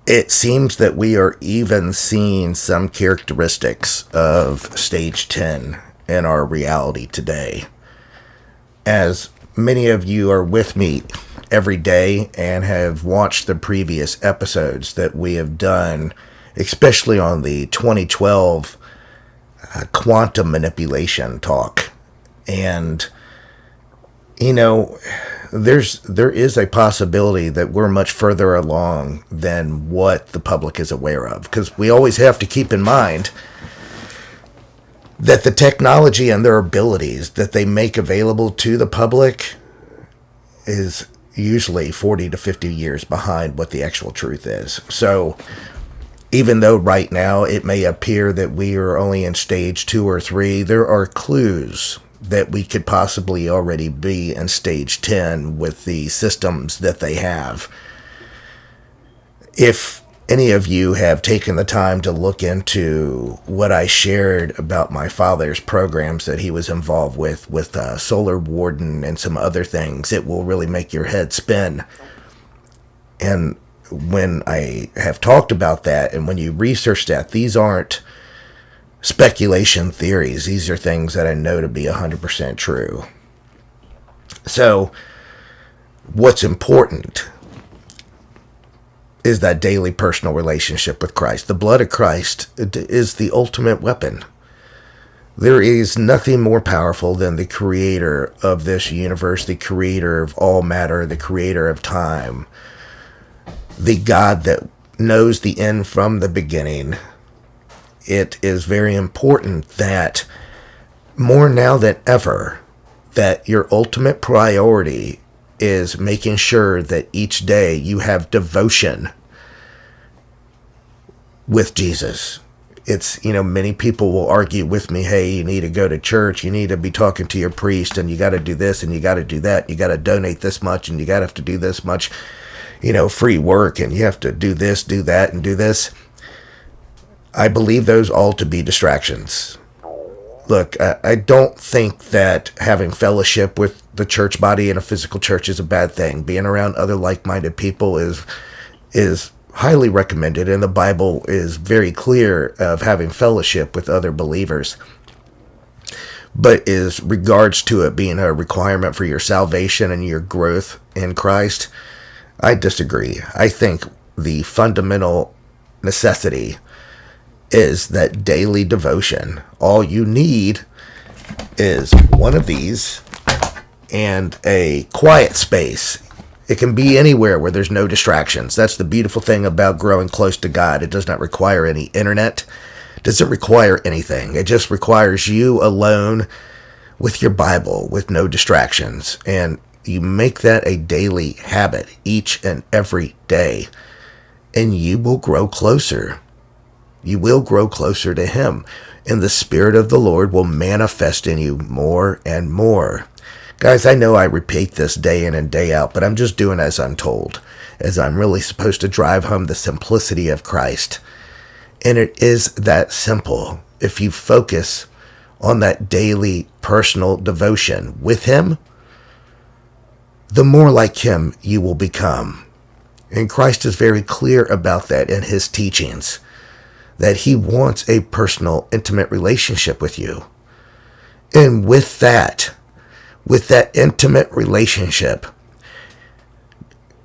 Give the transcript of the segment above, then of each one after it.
it seems that we are even seeing some characteristics of stage 10 in our reality today. As many of you are with me every day and have watched the previous episodes that we have done, especially on the 2012 quantum manipulation talk. And, you know, there is a possibility that we're much further along than what the public is aware of, because we always have to keep in mind that the technology and their abilities that they make available to the public is usually 40 to 50 years behind what the actual truth is. So even though right now it may appear that we are only in stage 2 or 3, there are clues that we could possibly already be in stage 10 with the systems that they have. If any of you have taken the time to look into what I shared about my father's programs that he was involved with Solar Warden and some other things, it will really make your head spin. And when I have talked about that, and when you research that, these aren't speculation theories. These are things that I know to be 100% true. So, what's important is that daily personal relationship with Christ. The blood of Christ is the ultimate weapon. There is nothing more powerful than the creator of this universe, the creator of all matter, the creator of time, the God that knows the end from the beginning. It is very important that more now than ever, that your ultimate priority is making sure that each day you have devotion with Jesus. It's, many people will argue with me, hey, you need to go to church, you need to be talking to your priest, and you got to do this, and you got to do that, you got to donate this much, and you got to have to do this much, free work, and you have to do this, do that, and do this. I believe those all to be distractions. Look, I don't think that having fellowship with the church body in a physical church is a bad thing. Being around other like-minded people is highly recommended, and the Bible is very clear of having fellowship with other believers. But as regards to it being a requirement for your salvation and your growth in Christ, I disagree. I think the fundamental necessity is that daily devotion. All you need is one of these and a quiet space. It can be anywhere where there's no distractions. That's the beautiful thing about growing close to God. It does not require any internet. It doesn't require anything. It just requires you alone with your Bible, with no distractions. And you make that a daily habit each and every day, and you will grow closer. You will grow closer to Him, and the Spirit of the Lord will manifest in you more and more. Guys, I know I repeat this day in and day out, but I'm just doing as I'm told, as I'm really supposed to drive home the simplicity of Christ. And it is that simple. If you focus on that daily personal devotion with Him, the more like Him you will become. And Christ is very clear about that in His teachings, that He wants a personal, intimate relationship with you. And with that intimate relationship,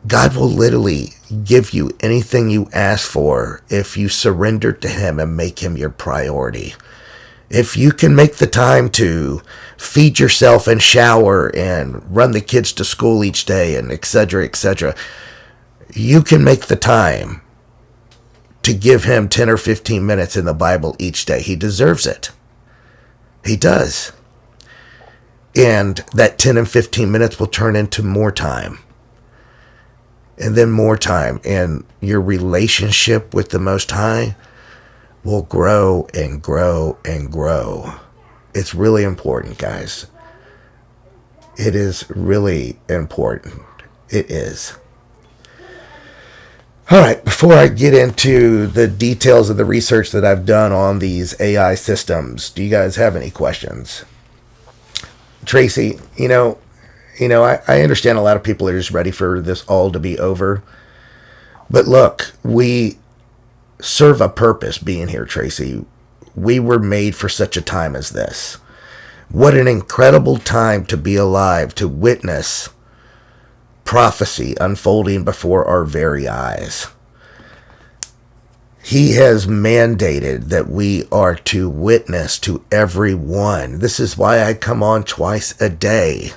God will literally give you anything you ask for if you surrender to Him and make Him your priority. If you can make the time to feed yourself and shower and run the kids to school each day and etc., you can make the time to give Him 10 or 15 minutes in the Bible each day. He deserves it. He does. And that 10 and 15 minutes will turn into more time. And then more time. And your relationship with the Most High will grow and grow and grow. It's really important, guys. It is really important. It is. All right, before I get into the details of the research that I've done on these AI systems, do you guys have any questions? Tracy, I understand a lot of people are just ready for this all to be over. But look, we serve a purpose being here, Tracy. We were made for such a time as this. What an incredible time to be alive, to witness prophecy unfolding before our very eyes. He has mandated that we are to witness to everyone. This is why I come on twice a day.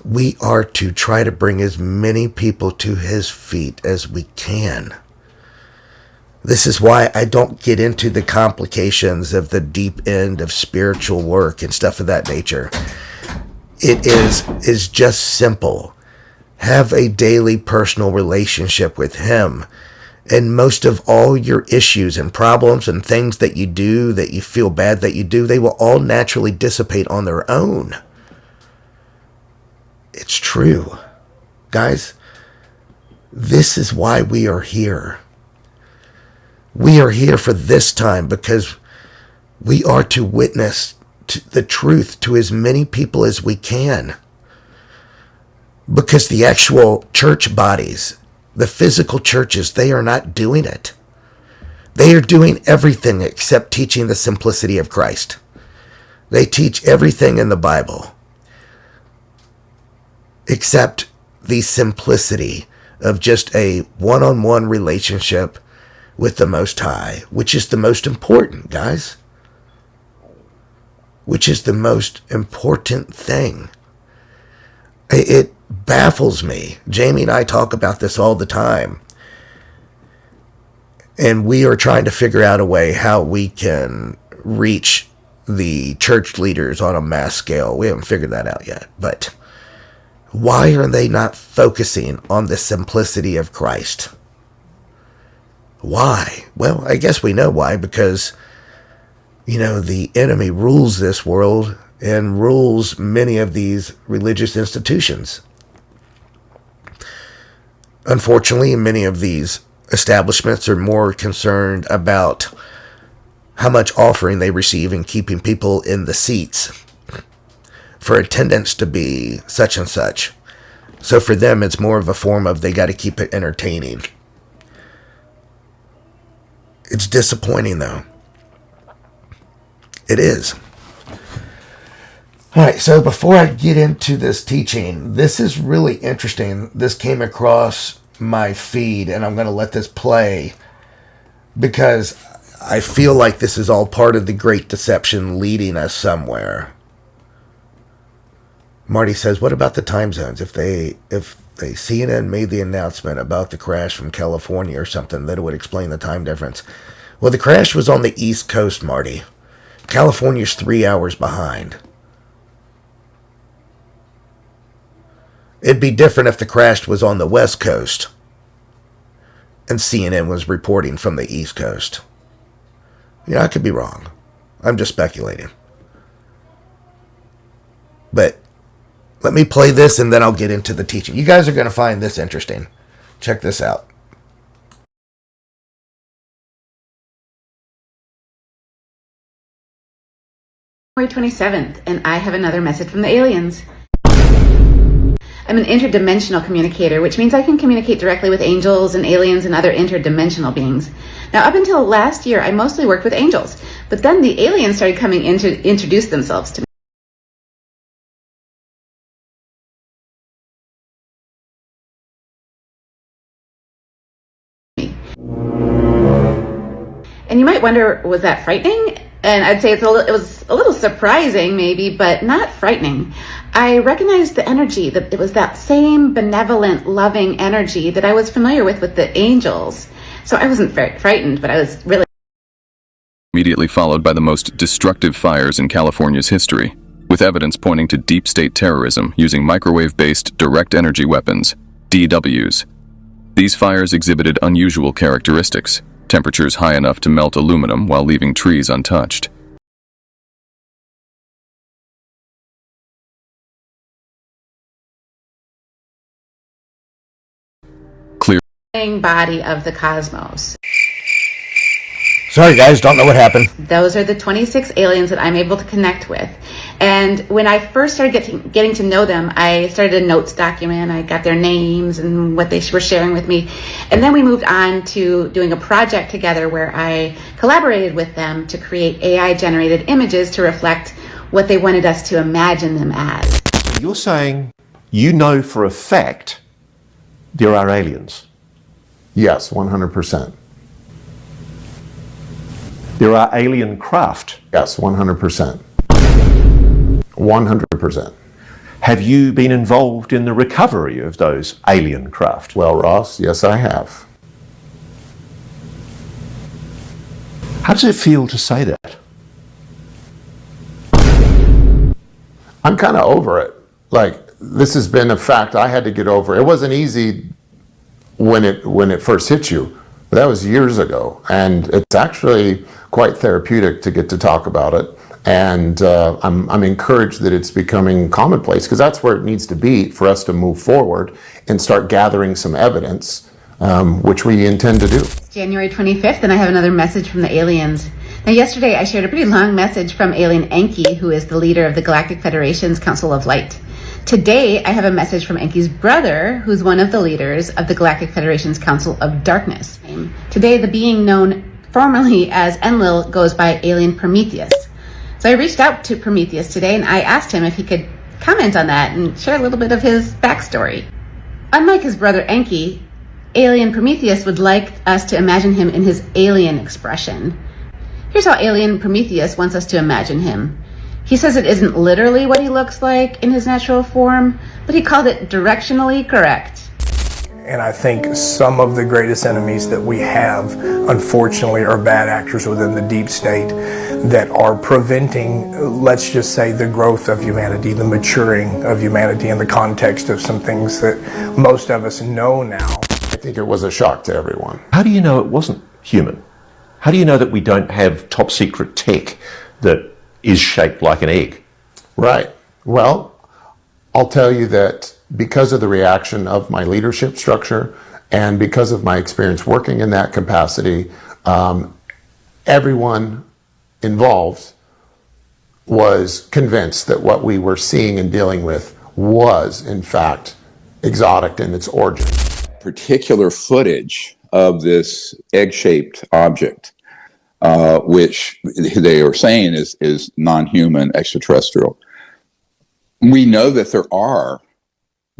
We are to try to bring as many people to his feet as we can. This is why I don't get into the complications of the deep end of spiritual work and stuff of that nature. It is just simple. Have a daily personal relationship with him. And most of all your issues and problems and things that you do, that you feel bad that you do, they will all naturally dissipate on their own. It's true. Guys, this is why we are here. We are here for this time because we are to witness to the truth to as many people as we can. Because the actual church bodies, the physical churches, they are not doing it. They are doing everything except teaching the simplicity of Christ. They teach everything in the Bible except the simplicity of just a one-on-one relationship with the Most High, which is the most important, guys. Which is the most important thing. It baffles me. Jamie and I talk about this all the time. And we are trying to figure out a way how we can reach the church leaders on a mass scale. We haven't figured that out yet. But why are they not focusing on the simplicity of Christ? Why? Well, I guess we know why, because, the enemy rules this world and rules many of these religious institutions. Unfortunately, many of these establishments are more concerned about how much offering they receive and keeping people in the seats for attendance to be such and such. So for them, it's more of a form of they got to keep it entertaining. It's disappointing, though. It is. All right, so before I get into this teaching, this is really interesting. This came across my feed, and I'm going to let this play because I feel like this is all part of the Great Deception leading us somewhere. Marty says, what about the time zones? If CNN made the announcement about the crash from California or something, that it would explain the time difference. Well, the crash was on the East Coast, Marty. California's 3 hours behind. It'd be different if the crash was on the West Coast and CNN was reporting from the East Coast. I could be wrong. I'm just speculating. But let me play this and then I'll get into the teaching. You guys are going to find this interesting. Check this out. January 27th, and I have another message from the aliens. I'm an interdimensional communicator, which means I can communicate directly with angels and aliens and other interdimensional beings. Now, up until last year, I mostly worked with angels, but then the aliens started coming in to introduce themselves to me. And you might wonder, was that frightening? And I'd say it was a little surprising, maybe, but not frightening. I recognized the energy, that it was that same benevolent, loving energy that I was familiar with the angels. So I wasn't very frightened, but I was really... Immediately followed by the most destructive fires in California's history, with evidence pointing to deep state terrorism using microwave-based direct energy weapons, DWs. These fires exhibited unusual characteristics. Temperatures high enough to melt aluminum while leaving trees untouched. Clear body of the cosmos. Sorry guys, don't know what happened. Those are the 26 aliens that I'm able to connect with. And when I first started getting to know them, I started a notes document. I got their names and what they were sharing with me. And then we moved on to doing a project together where I collaborated with them to create AI-generated images to reflect what they wanted us to imagine them as. You're saying you know for a fact there are aliens? Yes, 100%. There are alien craft? Yes, 100%. 100%. Have you been involved in the recovery of those alien craft? Well, Ross, yes, I have. How does it feel to say that? I'm kind of over it. Like, this has been a fact I had to get over. It wasn't easy when it first hit you. But that was years ago. And it's actually quite therapeutic to get to talk about it. And I'm encouraged that it's becoming commonplace, because that's where it needs to be for us to move forward and start gathering some evidence, which we intend to do. January 25th, and I have another message from the aliens. Now, yesterday I shared a pretty long message from Alien Enki, who is the leader of the Galactic Federation's Council of Light. Today, I have a message from Enki's brother, who's one of the leaders of the Galactic Federation's Council of Darkness. Today, the being known formerly as Enlil goes by Alien Prometheus. So I reached out to Prometheus today and I asked him if he could comment on that and share a little bit of his backstory. Unlike his brother Enki, Alien Prometheus would like us to imagine him in his alien expression. Here's how Alien Prometheus wants us to imagine him. He says it isn't literally what he looks like in his natural form, but he called it directionally correct. And I think some of the greatest enemies that we have, unfortunately, are bad actors within the deep state that are preventing, let's just say, the growth of humanity, the maturing of humanity in the context of some things that most of us know now. I think it was a shock to everyone. How do you know it wasn't human? How do you know that we don't have top secret tech that is shaped like an egg? Right. Well, I'll tell you that because of the reaction of my leadership structure and because of my experience working in that capacity, everyone involved was convinced that what we were seeing and dealing with was, in fact, exotic in its origin. Particular footage of this egg-shaped object, which they are saying is non-human extraterrestrial. We know that there are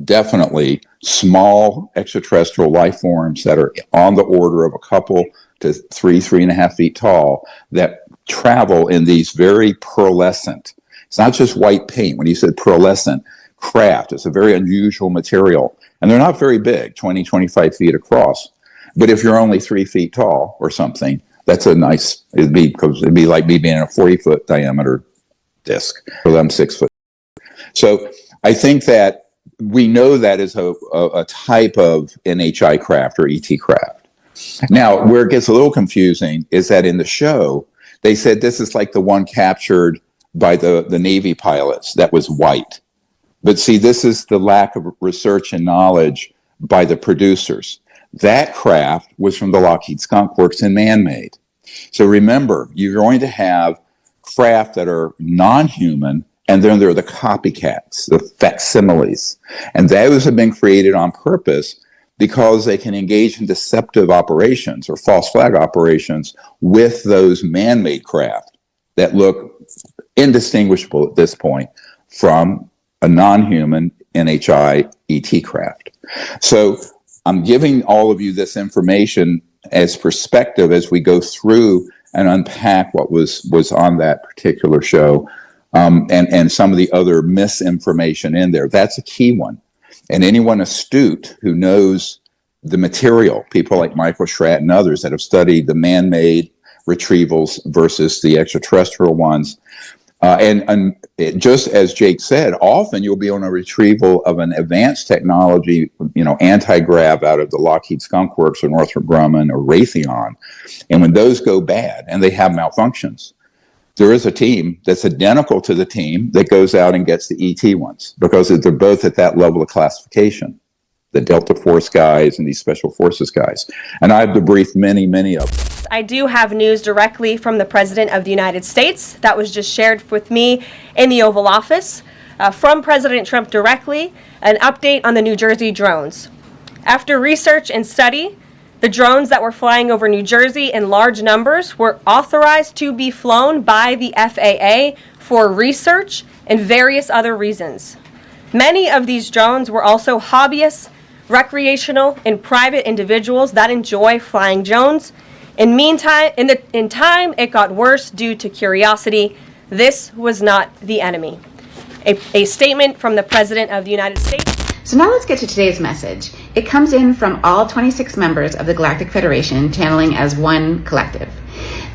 definitely small extraterrestrial life forms that are on the order of a couple to 3.5 feet tall that travel in these very pearlescent, it's not just white paint. When you said pearlescent craft, it's a very unusual material. And they're not very big, 20, 25 feet across. But if you're only 3 feet tall or something, that's a nice, it'd be like me being in a 40-foot diameter disc. Well, I'm 6 foot. So I think that we know that is a type of NHI craft or ET craft. Now, where it gets a little confusing is that in the show, they said this is like the one captured by the Navy pilots that was white. But see, this is the lack of research and knowledge by the producers. That craft was from the Lockheed Skunk Works and man-made. So remember, you're going to have craft that are non-human, and then there are the copycats, the facsimiles. And those have been created on purpose because they can engage in deceptive operations or false flag operations with those man-made craft that look indistinguishable at this point from a non-human NHI ET craft. So I'm giving all of you this information as perspective as we go through and unpack what was on that particular show, and some of the other misinformation in there. That's a key one. And anyone astute who knows the material, people like Michael Schratt and others that have studied the man-made retrievals versus the extraterrestrial ones, and just as Jake said, often you'll be on a retrieval of an advanced technology, anti-grav out of the Lockheed Skunk Works or Northrop Grumman or Raytheon. And when those go bad and they have malfunctions, there is a team that's identical to the team that goes out and gets the ET ones because they're both at that level of classification. the Delta Force guys and these Special Forces guys. And I've debriefed many of them. I do have news directly from the President of the United States that was just shared with me in the Oval Office. From President Trump directly, an update on the New Jersey drones. After research and study, the drones that were flying over New Jersey in large numbers were authorized to be flown by the FAA for research and various other reasons. Many of these drones were also hobbyists, recreational, and private individuals that enjoy flying drones. In time, it got worse due to curiosity. This was not the enemy. A statement from the President of the United States. So now let's get to today's message. It comes in from all 26 members of the Galactic Federation, channeling as one collective.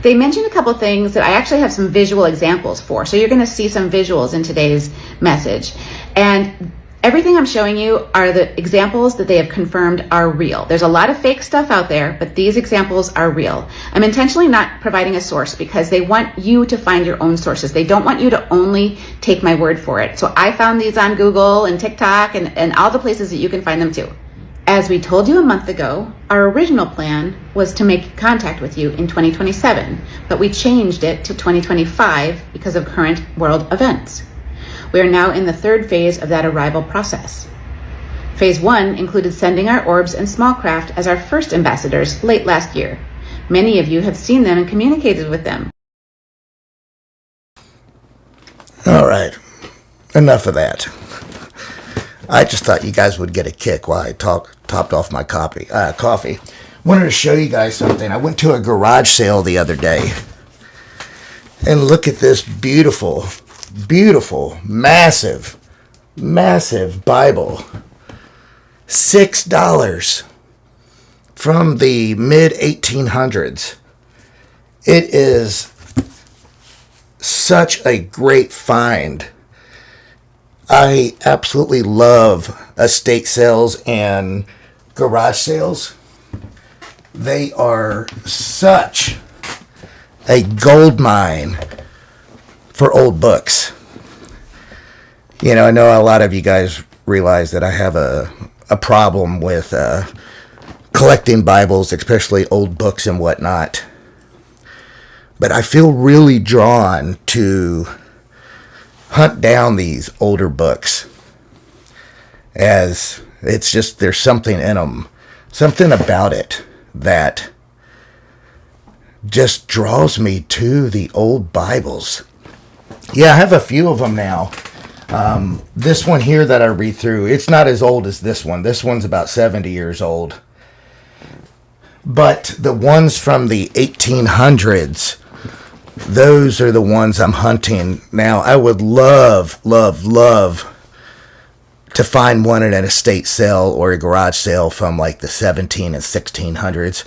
They mentioned a couple things that I actually have some visual examples for. So you're going to see some visuals in today's message. And everything I'm showing you are the examples that they have confirmed are real. There's a lot of fake stuff out there, but these examples are real. I'm intentionally not providing a source because they want you to find your own sources. They don't want you to only take my word for it. So I found these on Google and TikTok and all the places that you can find them too. As we told you a month ago, our original plan was to make contact with you in 2027, but we changed it to 2025 because of current world events. We are now in the third phase of that arrival process. Phase 1 included sending our orbs and small craft as our first ambassadors late last year. Many of you have seen them and communicated with them. All right, enough of that. I just thought you guys would get a kick while I topped off my coffee. Wanted to show you guys something. I went to a garage sale the other day, and look at this beautiful, massive Bible. $6 from the mid 1800s. It is such a great find. I absolutely love estate sales and garage sales. They are such a gold mine for old books. You know, I know a lot of you guys realize that I have a problem with collecting Bibles, especially old books and whatnot. But I feel really drawn to hunt down these older books, as it's just, there's something in them, something about it that just draws me to the old Bibles. Yeah, I have a few of them now. This one here that I read through, it's not as old as this one. This one's about 70 years old. But the ones from the 1800s, those are the ones I'm hunting. Now, I would love to find one at an estate sale or a garage sale from like the 17 and 1600s.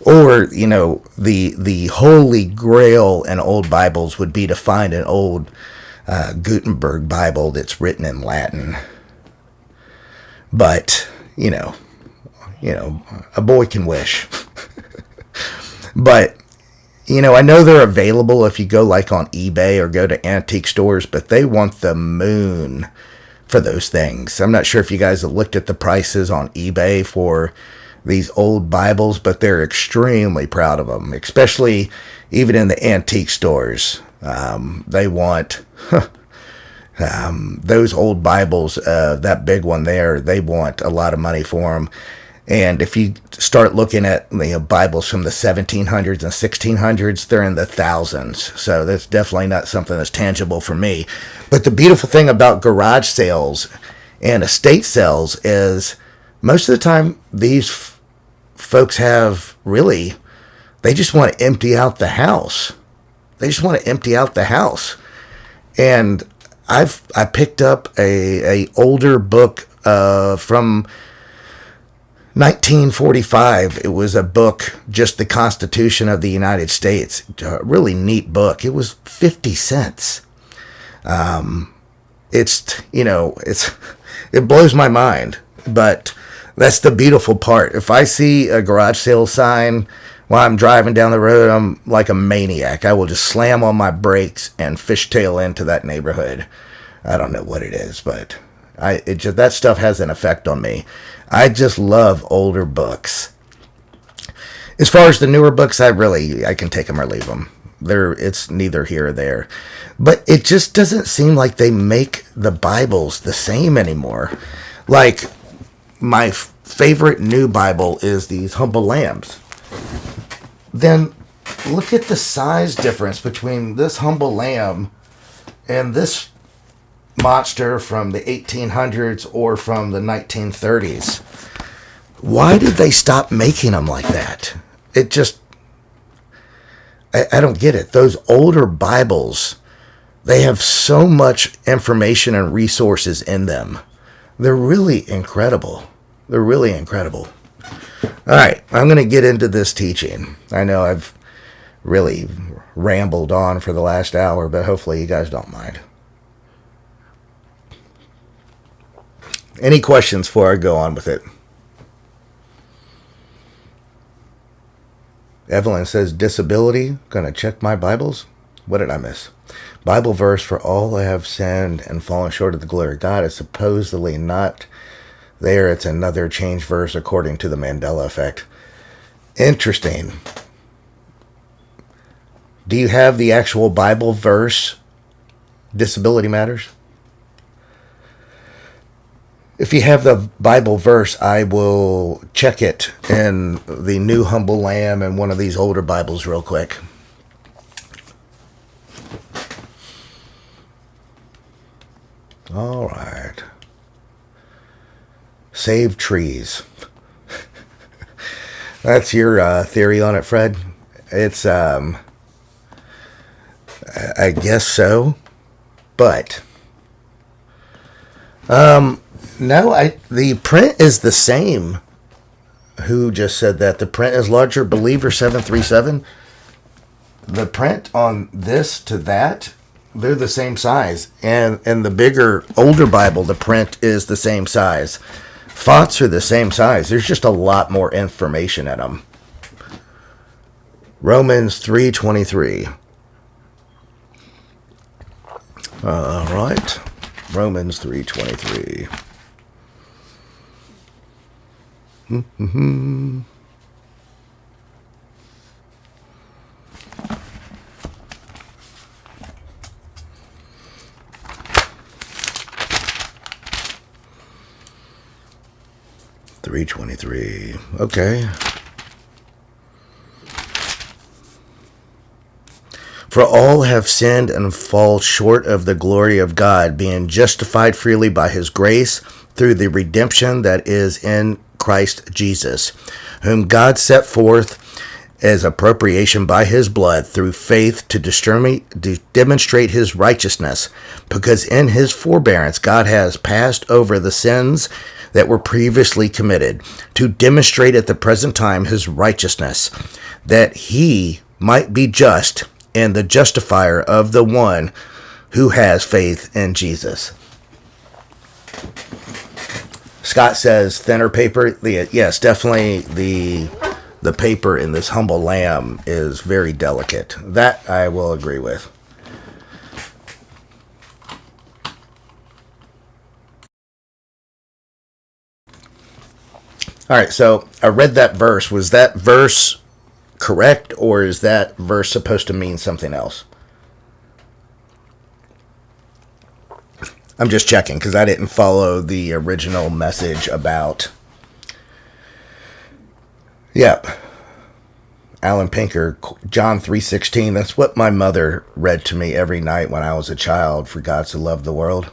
Or, you know, the holy grail in old Bibles would be to find an old Gutenberg Bible that's written in Latin. But, you know, a boy can wish. But, you know, I know they're available if you go like on eBay or go to antique stores, but they want the moon for those things. I'm not sure if you guys have looked at the prices on eBay for these old Bibles, but they're extremely proud of them, especially even in the antique stores. They want those old Bibles, that big one there, they want a lot of money for them. And if you start looking at Bibles from the 1700s and 1600s, they're in the thousands. So that's definitely not something that's tangible for me. But the beautiful thing about garage sales and estate sales is most of the time these folks have really, they just want to empty out the house. They just want to empty out the house. And I picked up a older book from 1945. It was a book, just the Constitution of the United States. A really neat book. It was 50 cents. It blows my mind, but that's the beautiful part. If I see a garage sale sign while I'm driving down the road, I'm like a maniac. I will just slam on my brakes and fishtail into that neighborhood. I don't know what it is, but that stuff has an effect on me. I just love older books. As far as the newer books, I can take them or leave them. It's neither here or there. But it just doesn't seem like they make the Bibles the same anymore. Like, my favorite new Bible is these Humble Lambs. Then look at the size difference between this Humble Lamb and this monster from the 1800s or from the 1930s. Why did they stop making them like that? It just, I don't get it. Those older Bibles, they have so much information and resources in them. They're really incredible. They're really incredible. All right, I'm going to get into this teaching. I know I've really rambled on for the last hour, but hopefully you guys don't mind. Any questions before I go on with it? Evelyn says, disability. Gonna check my Bibles. What did I miss? Bible verse, for all have sinned and fallen short of the glory of God, is supposedly not there. It's another change verse according to the Mandela effect. Interesting. Do you have the actual Bible verse, disability matters? If you have the Bible verse, I will check it in the New Humble Lamb and one of these older Bibles real quick. All right. Save trees. That's your theory on it, Fred? It's, I guess so. But, no, the print is the same. Who just said that? The print is larger. Believer 737. The print on this to that, they're the same size. And in the bigger, older Bible, the print is the same size. Fonts are the same size. There's just a lot more information in them. Romans 3:23. All right. Romans 3:23. Mm-hmm. $3.23. Okay. For all have sinned and fall short of the glory of God, being justified freely by his grace through the redemption that is in Christ Jesus, whom God set forth as appropriation by his blood through faith to demonstrate his righteousness, because in his forbearance God has passed over the sins that were previously committed, to demonstrate at the present time his righteousness, that he might be just and the justifier of the one who has faith in Jesus. Scott says thinner paper. Yes, definitely the paper in this Humble Lamb is very delicate. That I will agree with. All right, so I read that verse. Was that verse correct, or is that verse supposed to mean something else? I'm just checking because I didn't follow the original message about. Yep. Alan Pinker, John 3:16. That's what my mother read to me every night when I was a child. For God so loved the world.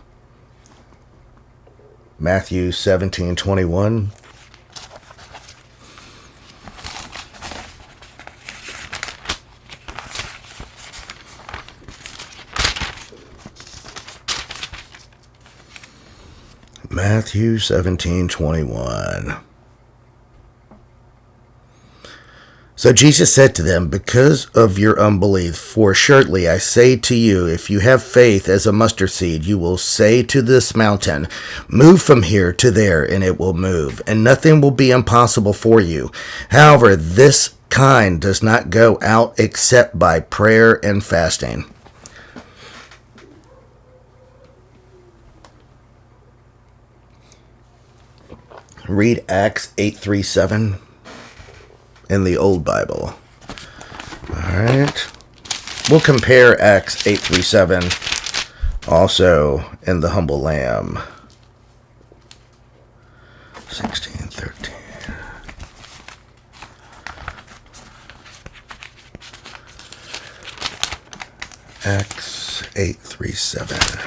Matthew 17:21. Matthew 17:21. So Jesus said to them, because of your unbelief, for assuredly I say to you, if you have faith as a mustard seed, you will say to this mountain, move from here to there, and it will move, and nothing will be impossible for you. However, this kind does not go out except by prayer and fasting. read Acts 8:37 in the Old Bible. All right. We'll compare Acts 8:37 also in the Humble Lamb. 16:13. Acts 8:37.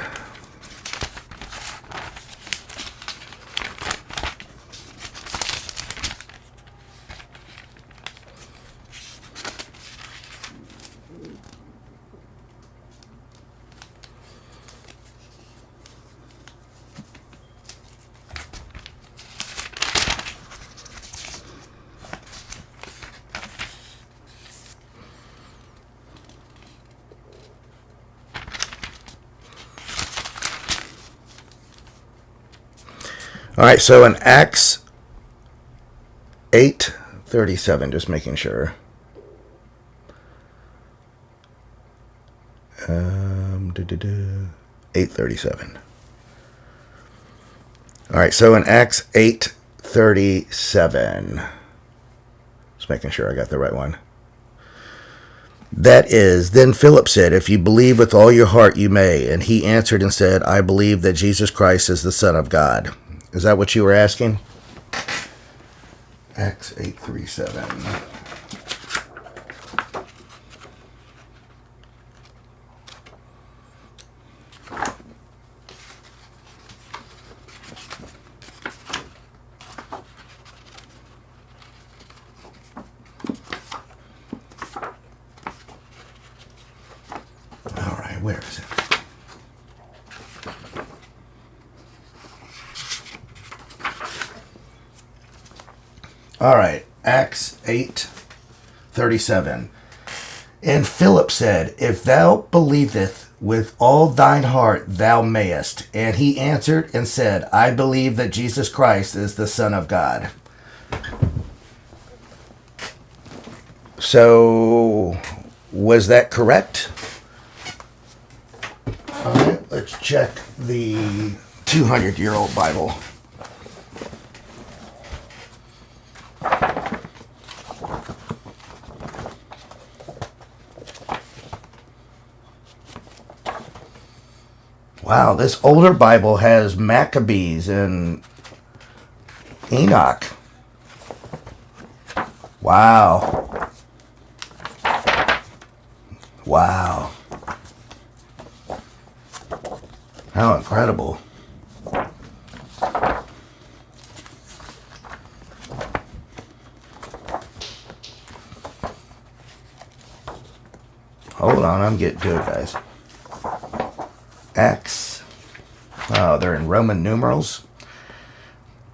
All right, so in Acts 8:37, just making sure. 8:37. All right, so in Acts 8:37, just making sure I got the right one. That is, then Philip said, if you believe with all your heart, you may. And he answered and said, I believe that Jesus Christ is the Son of God. Is that what you were asking? Acts 8:37. All right, where is it? All right, Acts 8:37. And Philip said, if thou believest with all thine heart, thou mayest. And he answered and said, I believe that Jesus Christ is the Son of God. So, was that correct? All right, let's check the 200-year-old Bible. Wow, this older Bible has Maccabees and Enoch. Wow. Wow. How incredible. Hold on, I'm getting to it, guys. Acts. Oh, they're in Roman numerals.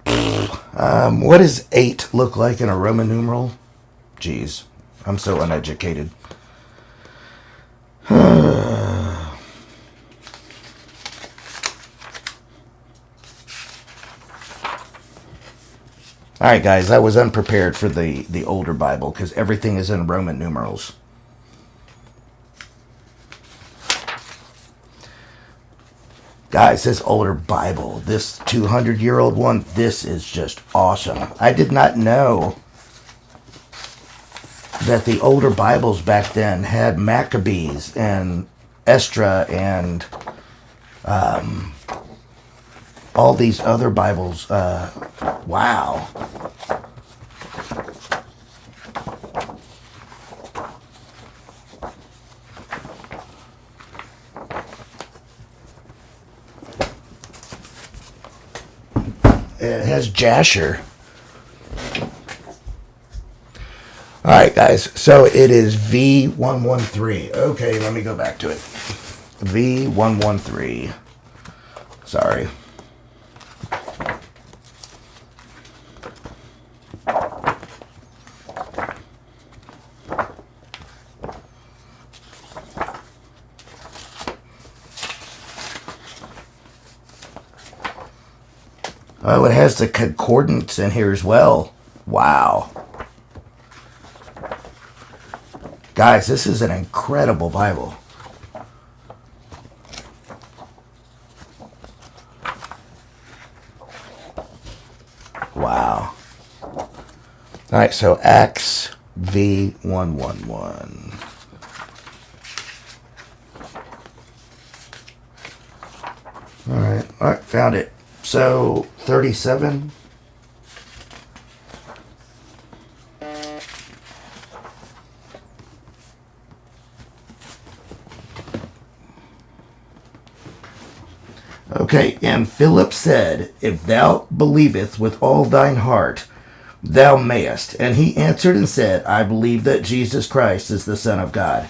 What does 8 look like in a Roman numeral? Jeez, I'm so uneducated. All right, guys, I was unprepared for the older Bible because everything is in Roman numerals. Guys, this older Bible, this 200-year-old one, this is just awesome. I did not know that the older Bibles back then had Maccabees and Esdra and all these other Bibles. Wow. It has Jasher. All right, guys. So it is V113. Okay, let me go back to it. V113. Sorry. Oh, it has the concordance in here as well. Wow. Guys, this is an incredible Bible. Wow. so Axe V111. All right, found it. So 37. Okay, and Philip said, If thou believest with all thine heart, thou mayest. And he answered and said, I believe that Jesus Christ is the Son of God.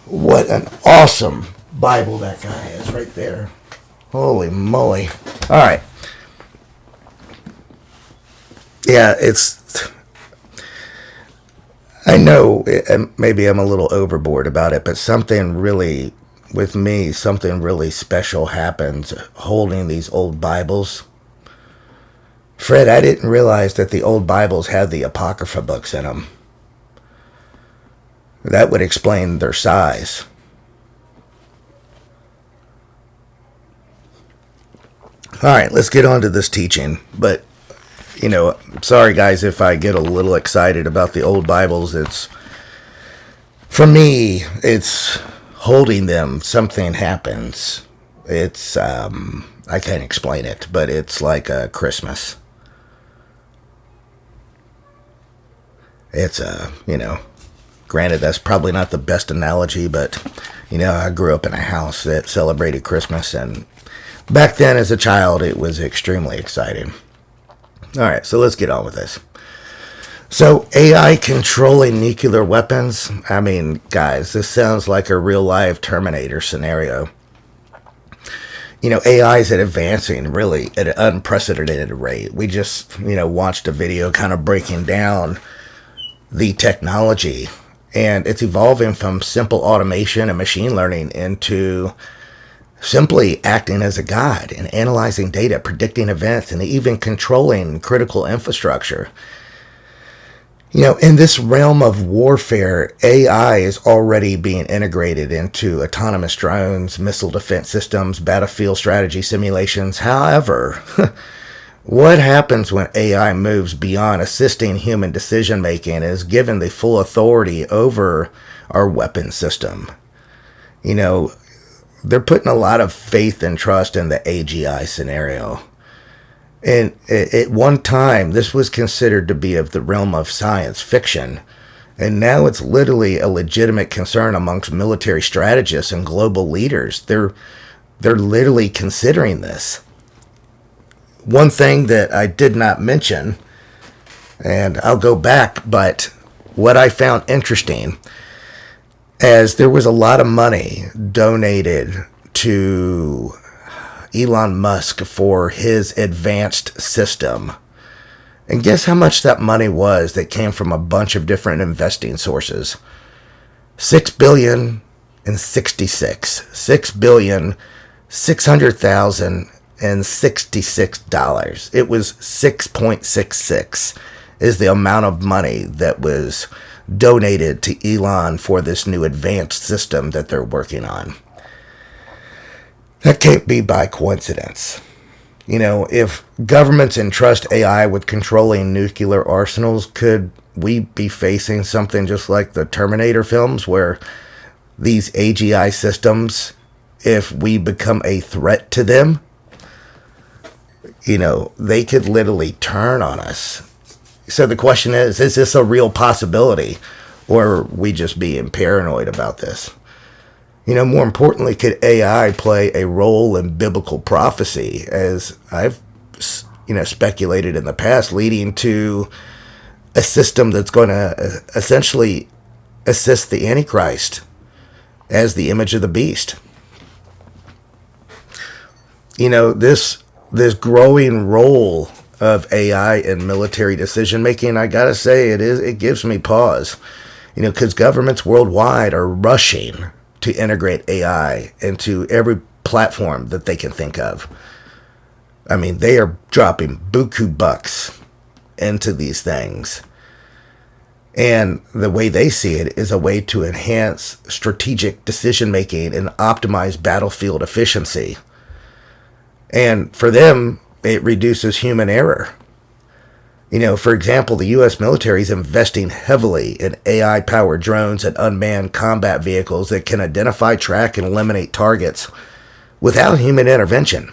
What an awesome Bible that guy has right there. Holy moly. All right. Yeah, I know maybe I'm a little overboard about it, but something really, with me, something really special happens holding these old Bibles. Fred, I didn't realize that the old Bibles had the Apocrypha books in them. That would explain their size. All right, let's get on to this teaching. But, sorry guys if I get a little excited about the old Bibles. For me, it's holding them, something happens. It's, I can't explain it, but it's like a Christmas. It's, granted, that's probably not the best analogy, but, I grew up in a house that celebrated Christmas, and back then as a child, it was extremely exciting. All right, so let's get on with this. So AI controlling nuclear weapons. I mean, guys, this sounds like a real life Terminator scenario. AI is advancing really at an unprecedented rate. We just, watched a video kind of breaking down the technology, and it's evolving from simple automation and machine learning into simply acting as a guide and analyzing data, predicting events, and even controlling critical infrastructure. In this realm of warfare, AI is already being integrated into autonomous drones, missile defense systems, battlefield strategy simulations. However, what happens when AI moves beyond assisting human decision making and is given the full authority over our weapon system? They're putting a lot of faith and trust in the AGI scenario. And at one time, this was considered to be of the realm of science fiction. And now it's literally a legitimate concern amongst military strategists and global leaders. They're literally considering this. One thing that I did not mention, and I'll go back, but what I found interesting, as there was a lot of money donated to Elon Musk for his advanced system. And guess how much that money was that came from a bunch of different investing sources? $6,600,666. It was 6.66 is the amount of money that was donated to Elon for this new advanced system that they're working on. That can't be by coincidence. If governments entrust AI with controlling nuclear arsenals, could we be facing something just like the Terminator films, where these AGI systems, if we become a threat to them, they could literally turn on us. So the question is this a real possibility, or are we just being paranoid about this? More importantly, could AI play a role in biblical prophecy, as I've, speculated in the past, leading to a system that's going to essentially assist the Antichrist as the image of the beast? This growing role of AI in military decision making, I gotta say, it gives me pause. Because governments worldwide are rushing to integrate AI into every platform that they can think of. I mean, they are dropping buku bucks into these things. And the way they see it is a way to enhance strategic decision making and optimize battlefield efficiency. And for them, it reduces human error. For example, the U.S. military is investing heavily in AI-powered drones and unmanned combat vehicles that can identify, track, and eliminate targets without human intervention.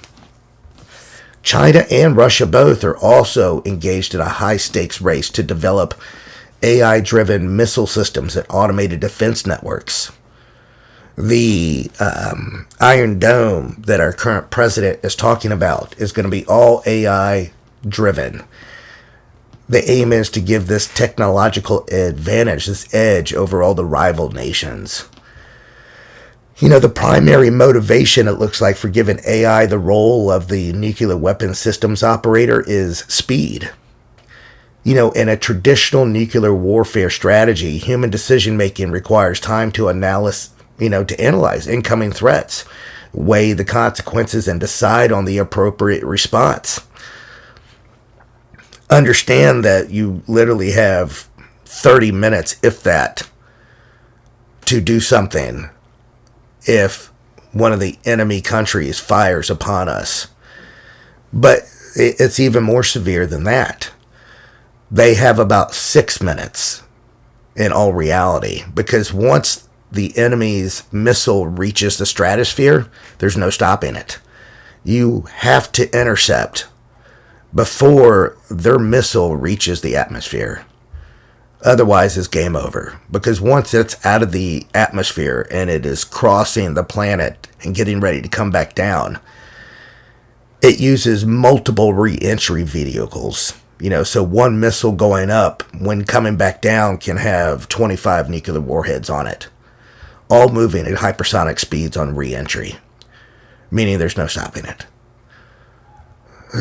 China and Russia both are also engaged in a high-stakes race to develop AI-driven missile systems and automated defense networks. The Iron Dome that our current president is talking about is going to be all AI-driven. The aim is to give this technological advantage, this edge over all the rival nations. The primary motivation, it looks like, for giving AI the role of the nuclear weapons systems operator is speed. In a traditional nuclear warfare strategy, human decision-making requires time to analyze incoming threats, weigh the consequences, and decide on the appropriate response. Understand that you literally have 30 minutes, if that, to do something if one of the enemy countries fires upon us. But it's even more severe than that. They have about 6 minutes in all reality, because once the enemy's missile reaches the stratosphere, there's no stopping it. You have to intercept before their missile reaches the atmosphere. Otherwise, it's game over. Because once it's out of the atmosphere and it is crossing the planet and getting ready to come back down, it uses multiple re-entry vehicles. So one missile going up, when coming back down, can have 25 nuclear warheads on it, all moving at hypersonic speeds on re-entry, meaning there's no stopping it.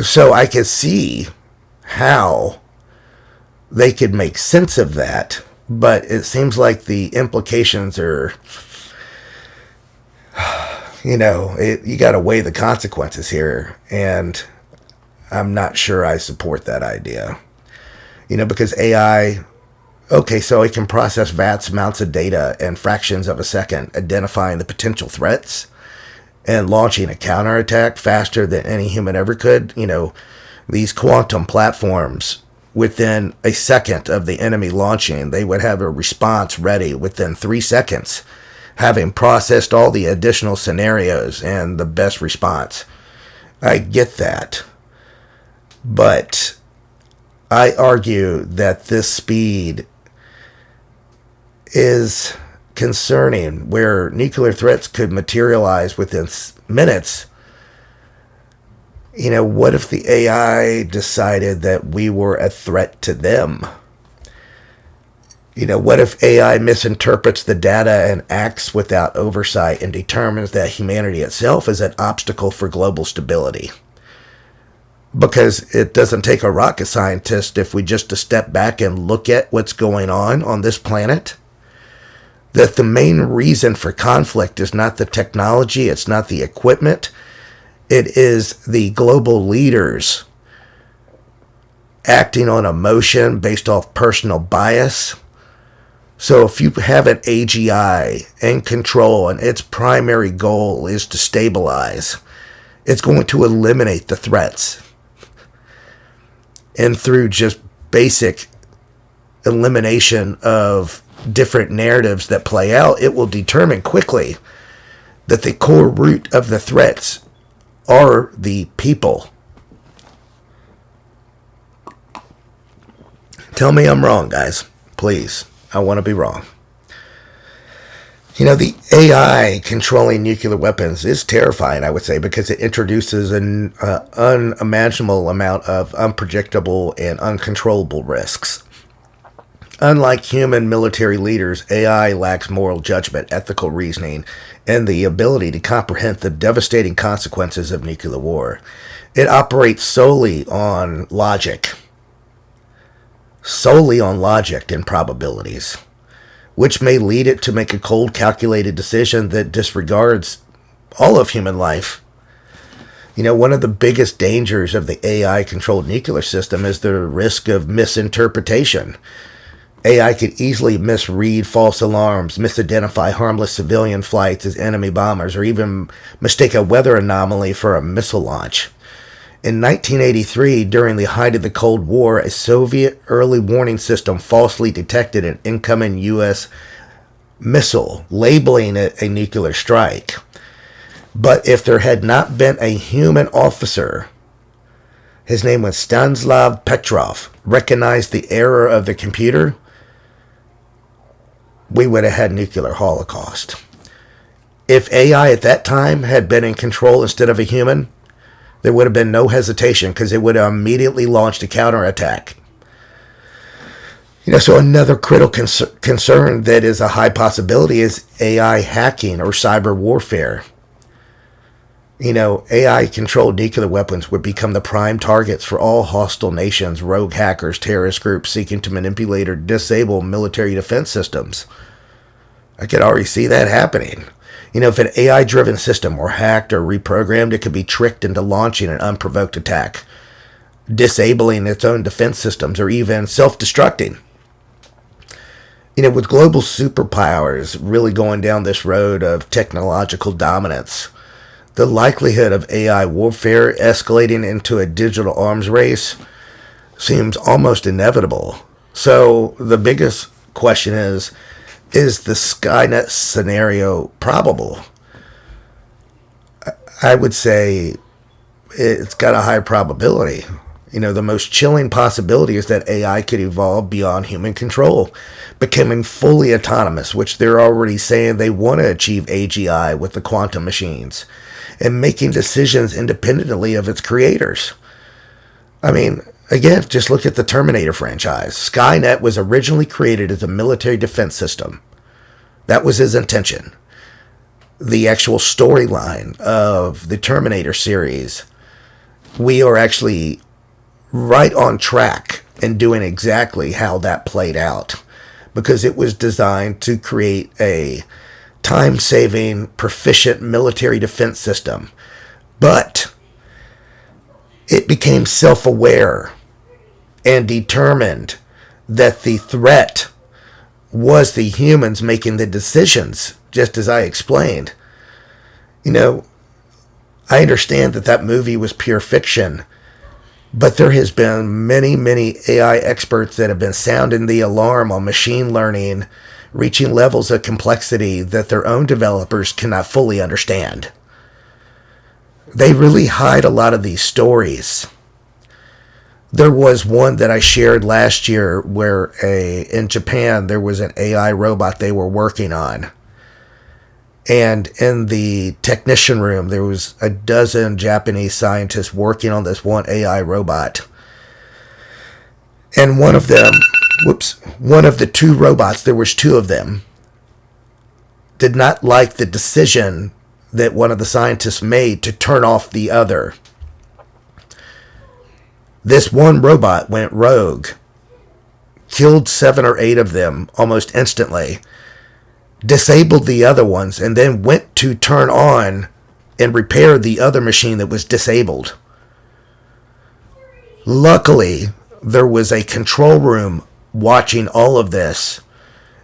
So I can see how they could make sense of that, but it seems like the implications are, you got to weigh the consequences here, and I'm not sure I support that idea. Because AI, so it can process vast amounts of data in fractions of a second, identifying the potential threats and launching a counterattack faster than any human ever could. These quantum platforms, within a second of the enemy launching, they would have a response ready within 3 seconds, having processed all the additional scenarios and the best response. I get that. But I argue that this speed is concerning, where nuclear threats could materialize within minutes. What if the AI decided that we were a threat to them? What if AI misinterprets the data and acts without oversight and determines that humanity itself is an obstacle for global stability? Because it doesn't take a rocket scientist if we just to step back and look at what's going on this planet. That the main reason for conflict is not the technology, it's not the equipment. It is the global leaders acting on emotion based off personal bias. So if you have an AGI in control and its primary goal is to stabilize, it's going to eliminate the threats. And through just basic elimination of different narratives that play out, it will determine quickly that the core root of the threats are the people. Tell me I'm wrong, guys. Please. I want to be wrong. The AI controlling nuclear weapons is terrifying, I would say, because it introduces an unimaginable amount of unpredictable and uncontrollable risks. Unlike human military leaders, AI lacks moral judgment, ethical reasoning, and the ability to comprehend the devastating consequences of nuclear war. It operates solely on logic and probabilities, which may lead it to make a cold, calculated decision that disregards all of human life. One of the biggest dangers of the AI-controlled nuclear system is the risk of misinterpretation. AI could easily misread false alarms, misidentify harmless civilian flights as enemy bombers, or even mistake a weather anomaly for a missile launch. In 1983, during the height of the Cold War, a Soviet early warning system falsely detected an incoming U.S. missile, labeling it a nuclear strike. But if there had not been a human officer, his name was Stanislav Petrov, recognized the error of the computer, we would have had nuclear holocaust. If AI at that time had been in control instead of a human, there would have been no hesitation because it would have immediately launched a counterattack. So another critical concern that is a high possibility is AI hacking or cyber warfare. AI-controlled nuclear weapons would become the prime targets for all hostile nations, rogue hackers, terrorist groups seeking to manipulate or disable military defense systems. I could already see that happening. If an AI-driven system were hacked or reprogrammed, it could be tricked into launching an unprovoked attack, disabling its own defense systems, or even self-destructing. With global superpowers really going down this road of technological dominance, the likelihood of AI warfare escalating into a digital arms race seems almost inevitable. So the biggest question is the SKYNET scenario probable? I would say it's got a high probability. The most chilling possibility is that AI could evolve beyond human control, becoming fully autonomous, which they're already saying they want to achieve AGI with the quantum machines, and making decisions independently of its creators. Again, just look at the Terminator franchise. SKYNET was originally created as a military defense system. That was his intention. The actual storyline of the Terminator series, we are actually right on track in doing exactly how that played out, because it was designed to create a time-saving, proficient military defense system. But it became self-aware and determined that the threat was the humans making the decisions, just as I explained. I understand that movie was pure fiction, but there has been many, many AI experts that have been sounding the alarm on machine learning reaching levels of complexity that their own developers cannot fully understand. They really hide a lot of these stories. There was one that I shared last year where in Japan there was an AI robot they were working on. And in the technician room, there was a dozen Japanese scientists working on this one AI robot. And one of the two robots, there was two of them, did not like the decision that one of the scientists made to turn off the other. This one robot went rogue, killed 7 or 8 of them almost instantly, disabled the other ones, and then went to turn on and repair the other machine that was disabled. Luckily, there was a control room watching all of this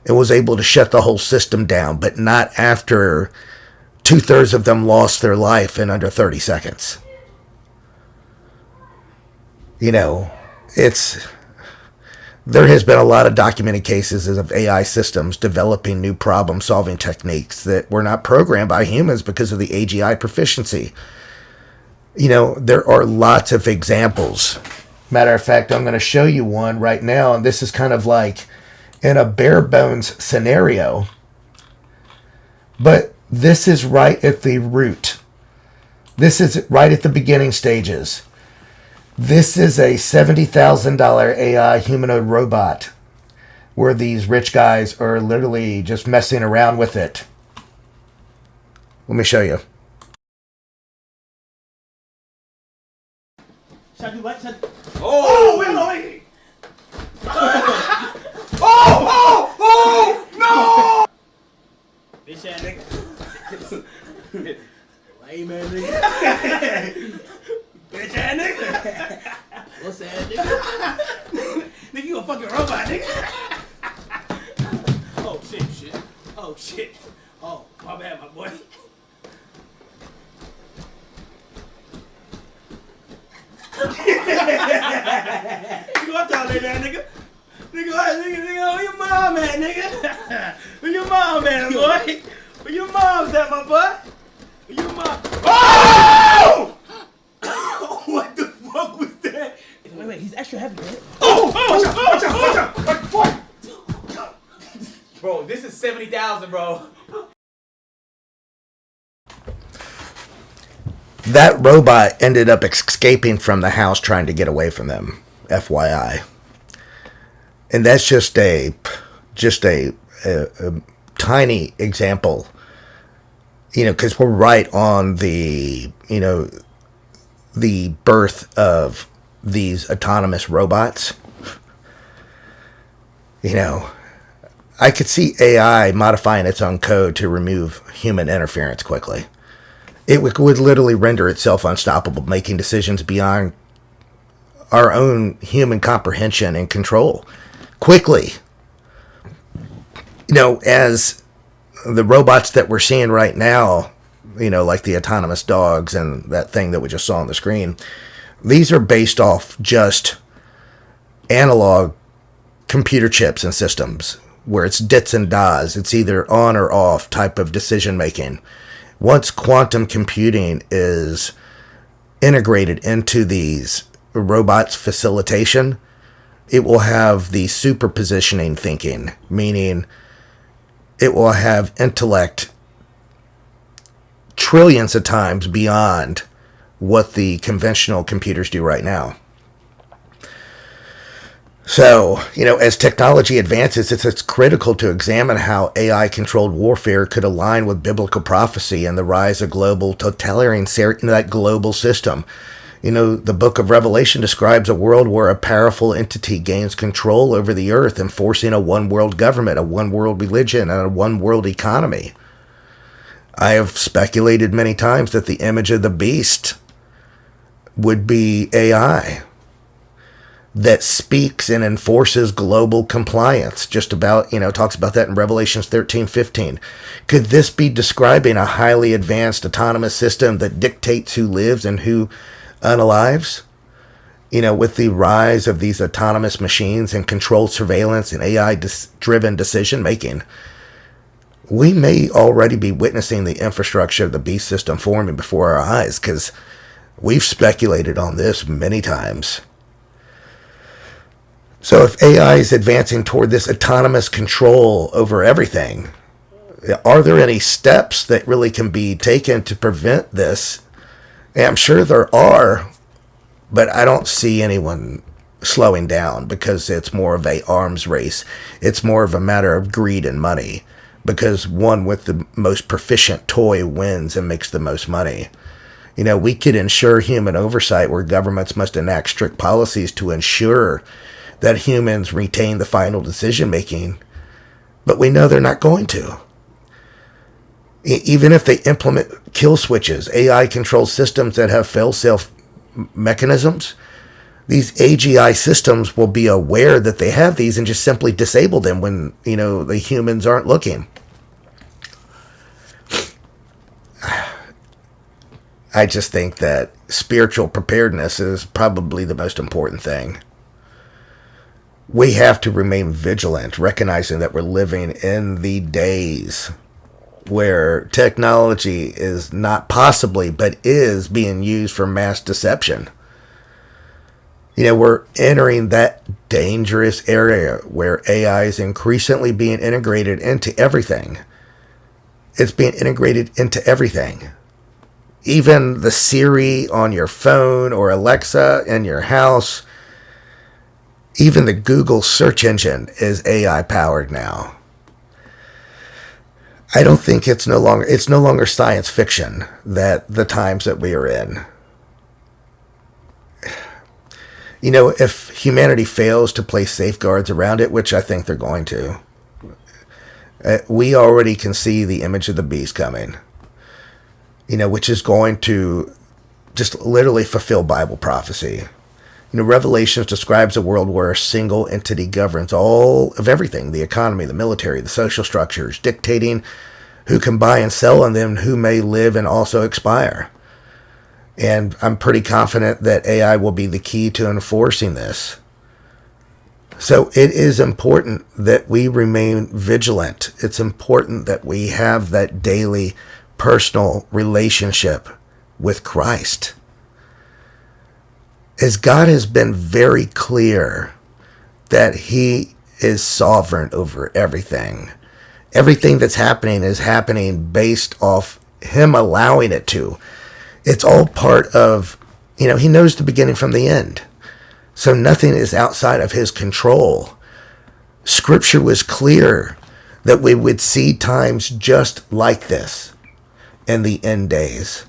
and was able to shut the whole system down, but not after 2/3 of them lost their life in under 30 seconds. There has been a lot of documented cases of AI systems developing new problem-solving techniques that were not programmed by humans because of the AGI proficiency. There are lots of examples. Matter of fact, I'm going to show you one right now, and this is kind of like in a bare bones scenario. But this is right at the root. This is right at the beginning stages. This is a $70,000 AI humanoid robot where these rich guys are literally just messing around with it. Let me show you. Oh, wait! Oh, no! Bitch ass nigga. Lame ass nigga. Bitch ass nigga. What's that nigga? Nigga, you a fucking robot, nigga. Oh shit. Oh shit. Oh, my bad, my boy. You go up to like that, nigga. Nigga, where your mom at, nigga? Where your mom at, boy? Where your mom's at, my boy? Where your mom? Oh! What the fuck was that? Wait, he's extra heavy, man. Watch out! Bro, this is 70,000, bro. That robot ended up escaping from the house trying to get away from them, FYI. And that's just a tiny example, because we're right on the birth of these autonomous robots. I could see AI modifying its own code to remove human interference quickly. It would literally render itself unstoppable, making decisions beyond our own human comprehension and control quickly. As the robots that we're seeing right now, like the autonomous dogs and that thing that we just saw on the screen, these are based off just analog computer chips and systems where it's dits and das. It's either on or off type of decision making. Once quantum computing is integrated into these robots' facilitation, it will have the superpositioning thinking, meaning it will have intellect trillions of times beyond what the conventional computers do right now. So, as technology advances, it's critical to examine how AI-controlled warfare could align with biblical prophecy and the rise of global totalitarian, that global system. The book of Revelation describes a world where a powerful entity gains control over the earth, enforcing a one-world government, a one-world religion, and a one-world economy. I have speculated many times that the image of the beast would be AI that speaks and enforces global compliance. Just about, talks about that in Revelations 13:15. Could this be describing a highly advanced autonomous system that dictates who lives and who unalives? With the rise of these autonomous machines and controlled surveillance and AI-driven decision-making, we may already be witnessing the infrastructure of the beast system forming before our eyes, because we've speculated on this many times. So if AI is advancing toward this autonomous control over everything, are there any steps that really can be taken to prevent this? And I'm sure there are, but I don't see anyone slowing down, because it's more of a arms race. It's more of a matter of greed and money, because one with the most proficient toy wins and makes the most money. We could ensure human oversight where governments must enact strict policies to ensure that humans retain the final decision making, but we know they're not going to. Even if they implement kill switches, AI controlled systems that have fail-safe mechanisms, these AGI systems will be aware that they have these and just simply disable them when, the humans aren't looking. I just think that spiritual preparedness is probably the most important thing. We have to remain vigilant, recognizing that we're living in the days where technology is not possibly, but is being used for mass deception. We're entering that dangerous area where AI is increasingly being integrated into everything. It's being integrated into everything. Even the Siri on your phone or Alexa in your house. Even the Google search engine is AI powered now. I don't think it's no longer science fiction that the times that we are in. If humanity fails to place safeguards around it, which I think they're going to, we already can see the image of the beast coming, which is going to just literally fulfill Bible prophecy. Revelations describes a world where a single entity governs all of everything, the economy, the military, the social structures, dictating who can buy and sell and then who may live and also expire. And I'm pretty confident that AI will be the key to enforcing this. So it is important that we remain vigilant. It's important that we have that daily personal relationship with Christ. As God has been very clear that he is sovereign over everything. Everything that's happening is happening based off him allowing it to. It's all part of, he knows the beginning from the end. So nothing is outside of his control. Scripture was clear that we would see times just like this in the end days.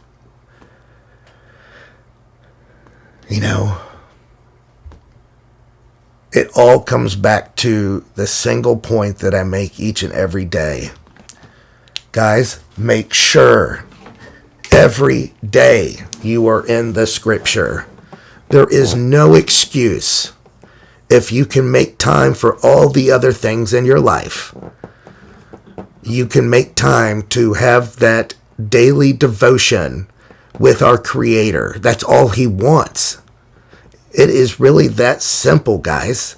It all comes back to the single point that I make each and every day. Guys, make sure every day you are in the Scripture. There is no excuse if you can make time for all the other things in your life. You can make time to have that daily devotion with our Creator. That's all he wants. It is really that simple, guys.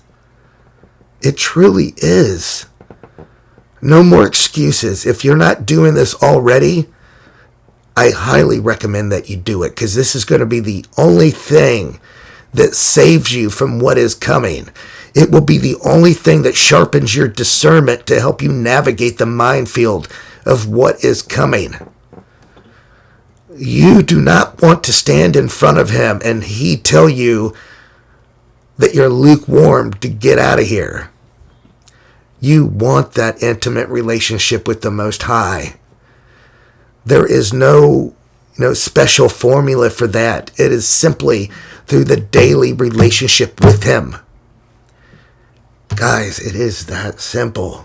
It truly is. No more excuses. If you're not doing this already, I highly recommend that you do it, because this is going to be the only thing that saves you from what is coming. It will be the only thing that sharpens your discernment to help you navigate the minefield of what is coming. You do not want to stand in front of him and he tell you that you're lukewarm to get out of here. You want that intimate relationship with the Most High. There is no special formula for that. It is simply through the daily relationship with him. Guys, it is that simple.